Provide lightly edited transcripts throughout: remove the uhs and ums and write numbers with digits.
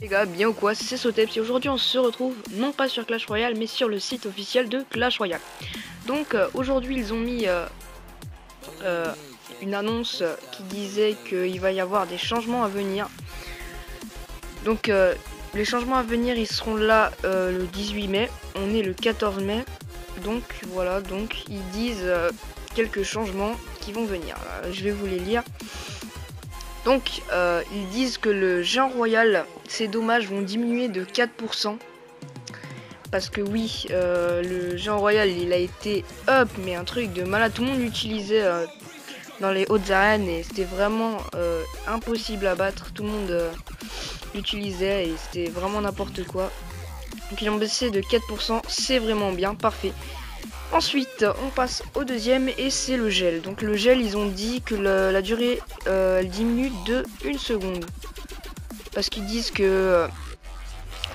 Les gars, bien ou quoi, c'est Sotep. Et aujourd'hui on se retrouve non pas sur Clash Royale mais sur le site officiel de Clash Royale. Donc aujourd'hui ils ont mis euh, une annonce qui disait qu'il va y avoir des changements à venir. Donc les changements à venir ils seront là le 18 mai, on est le 14 mai. Donc voilà, donc ils disent quelques changements qui vont venir. Je vais vous les lire. Donc ils disent que le géant royal, ses dommages vont diminuer de 4%. Parce que oui, le géant royal il a été up, mais un truc de malade. Tout le monde l'utilisait dans les hautes arènes et c'était vraiment impossible à battre. Tout le monde l'utilisait et c'était vraiment n'importe quoi. Donc ils ont baissé de 4%, c'est vraiment bien, parfait. Ensuite, on passe au deuxième et c'est le gel. Donc le gel, ils ont dit que la durée elle diminue de 1 seconde. Parce qu'ils disent que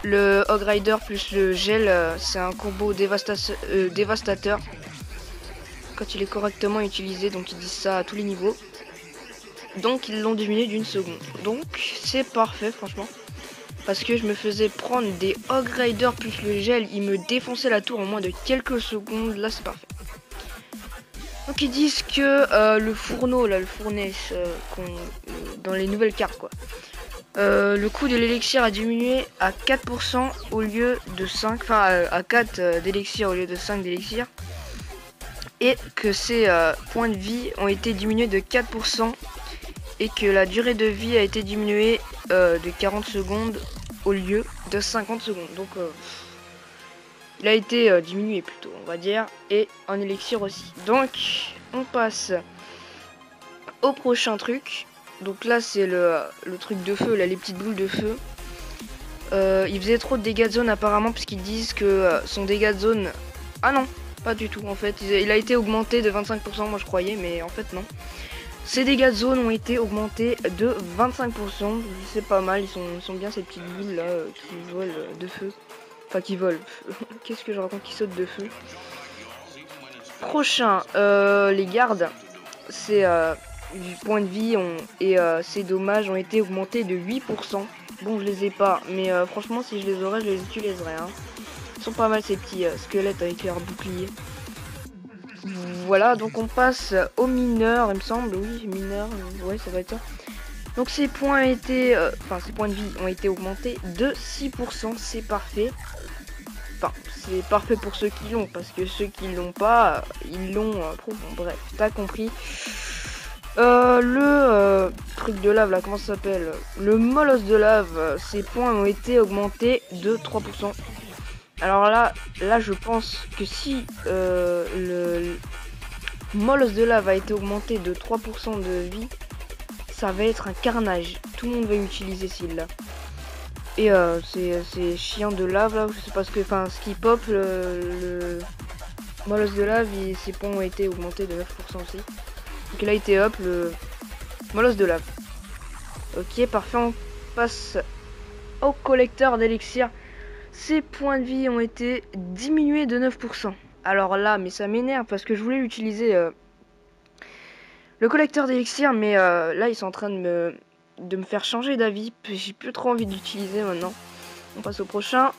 le Hog Rider plus le gel, c'est un combo dévastateur. Quand il est correctement utilisé, donc ils disent ça à tous les niveaux. Donc ils l'ont diminué d'1 seconde. Donc c'est parfait franchement. Parce que je me faisais prendre des Hog Rider plus le gel, il me défonçait la tour en moins de quelques secondes, là c'est parfait. Donc ils disent que le fourneau, là, le fournaise dans les nouvelles cartes quoi. Le coût de l'élixir a diminué à 4% au lieu de 5, enfin à 4 d'élixir au lieu de 5 d'élixir. Et que ses points de vie ont été diminués de 4%. Et que la durée de vie a été diminuée de 40 secondes au lieu de 50 secondes. Donc il a été diminué plutôt, on va dire. Et en élixir aussi. Donc on passe au prochain truc. Donc là c'est le truc de feu, là les petites boules de feu. Il faisait trop de dégâts de zone apparemment puisqu'ils disent que son dégât de zone... Ah non, pas du tout en fait. Il a été augmenté de 25%, moi je croyais, mais en fait non. Ces dégâts de zone ont été augmentés de 25%. C'est pas mal, ils sont bien ces petites boules là qui volent de feu. Enfin qui volent. Qu'est-ce que je raconte, qui sautent de feu. Prochain, les gardes. C'est du point de vie et ces dommages ont été augmentés de 8%. Bon, je les ai pas, mais franchement, si je les aurais, je les utiliserais. Hein. Ils sont pas mal ces petits squelettes avec leur bouclier. Voilà, donc on passe aux mineurs, il me semble. Oui, mineurs, ouais, ça va être ça. Donc ces points ont été, ces points de vie ont été augmentés de 6%, c'est parfait. Enfin, c'est parfait pour ceux qui l'ont, parce que ceux qui l'ont pas, ils l'ont. Bon, bref, t'as compris. Le truc de lave là, comment ça s'appelle? Le molosse de lave, ses points ont été augmentés de 3%. Alors là je pense que si le molosse de lave a été augmenté de 3% de vie, ça va être un carnage. Tout le monde va utiliser celui-là. Et c'est chiant de lave là, je sais pas ce que, enfin ce qui pop, le molosse de lave, ses points ont été augmentés de 9% aussi. Donc il a été up le molosse de lave. Ok, parfait, on passe au collecteur d'élixir. Ses points de vie ont été diminués de 9%. Alors là, mais ça m'énerve parce que je voulais utiliser le collecteur d'élixir, mais là ils sont en train de me faire changer d'avis. J'ai plus trop envie d'utiliser maintenant. On passe au prochain.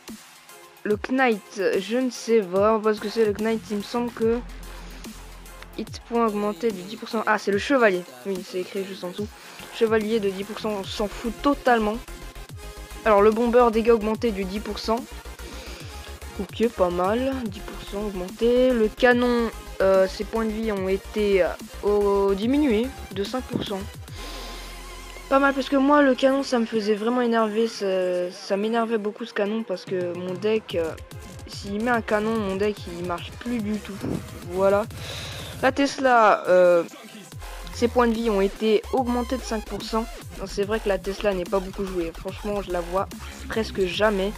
Le Knight, je ne sais vraiment pas ce que c'est le Knight, il me semble que... Hit point augmenté de 10%. Ah, c'est le chevalier. Oui, c'est écrit juste en dessous. Chevalier de 10%, on s'en fout totalement. Alors, le bomber, dégâts augmentés de 10%. Ok, pas mal. 10% augmenté. Le canon, ses points de vie ont été diminués de 5%. Pas mal, parce que moi, le canon, ça me faisait vraiment énerver. Ça m'énervait beaucoup ce canon, parce que mon deck... s'il met un canon, mon deck, il marche plus du tout. Voilà. La Tesla, ses points de vie ont été augmentés de 5%. C'est vrai que la Tesla n'est pas beaucoup jouée. Franchement, je la vois presque jamais.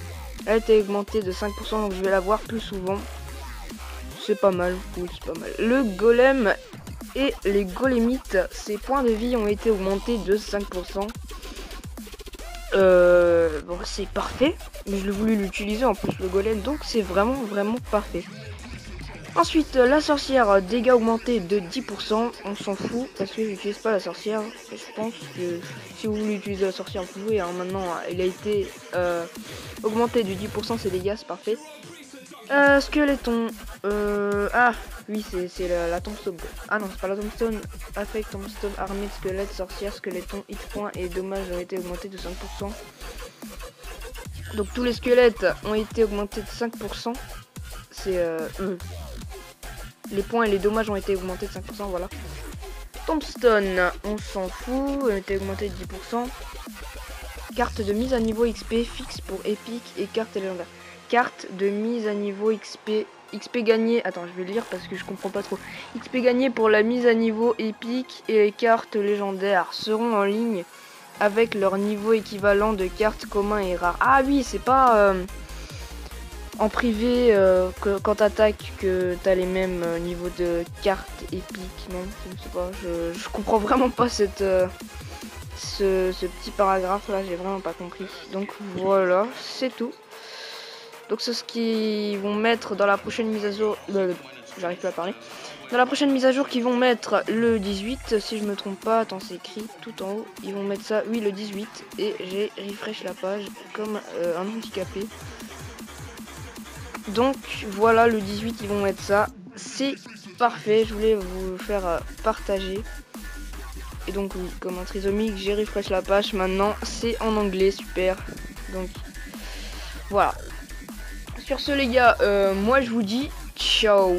Elle a été augmentée de 5%, donc je vais la voir plus souvent. C'est pas mal, oui, c'est pas mal. Le golem et les golémites, ses points de vie ont été augmentés de 5%. Bon, c'est parfait. Mais je voulais l'utiliser en plus, le golem, donc c'est vraiment parfait. Ensuite, la sorcière, dégâts augmentés de 10%. On s'en fout parce que j'utilise pas la sorcière. Je pense que si vous voulez utiliser la sorcière, vous pouvez. Hein. Maintenant, il a été augmenté de 10% ses dégâts, c'est parfait. Skeleton. Ah, oui, c'est la tombstone. Ah non, c'est pas la tombstone. Affect, tombstone, armée de squelettes, sorcière, skeleton, hit points et dommages ont été augmentés de 5%. Donc tous les squelettes ont été augmentés de 5%. C'est les points et les dommages ont été augmentés de 5%, voilà. Tombstone, on s'en fout, ont été augmentés de 10%. Carte de mise à niveau XP fixe pour épique et carte légendaire. Carte de mise à niveau XP gagné. Attends, je vais lire parce que je comprends pas trop. XP gagné pour la mise à niveau épique et les cartes légendaires seront en ligne avec leur niveau équivalent de cartes communs et rares. Ah oui, c'est pas en privé que quand t'attaques que t'as les mêmes niveaux de cartes épiques. Non, je ne sais pas. Je comprends vraiment pas cette ce petit paragraphe là, j'ai vraiment pas compris. Donc voilà, c'est tout. Donc c'est ce qu'ils vont mettre dans la prochaine mise à jour. J'arrive plus à parler. Dans la prochaine mise à jour qu'ils vont mettre le 18, si je me trompe pas, attends, c'est écrit tout en haut. Ils vont mettre ça, oui, le 18. Et j'ai refresh la page comme un handicapé. Donc voilà, le 18, ils vont mettre ça. C'est parfait, je voulais vous faire partager. Et donc oui, comme un trisomique, j'ai refresh la page. Maintenant, c'est en anglais, super. Donc voilà. Sur ce les gars, moi je vous dis ciao.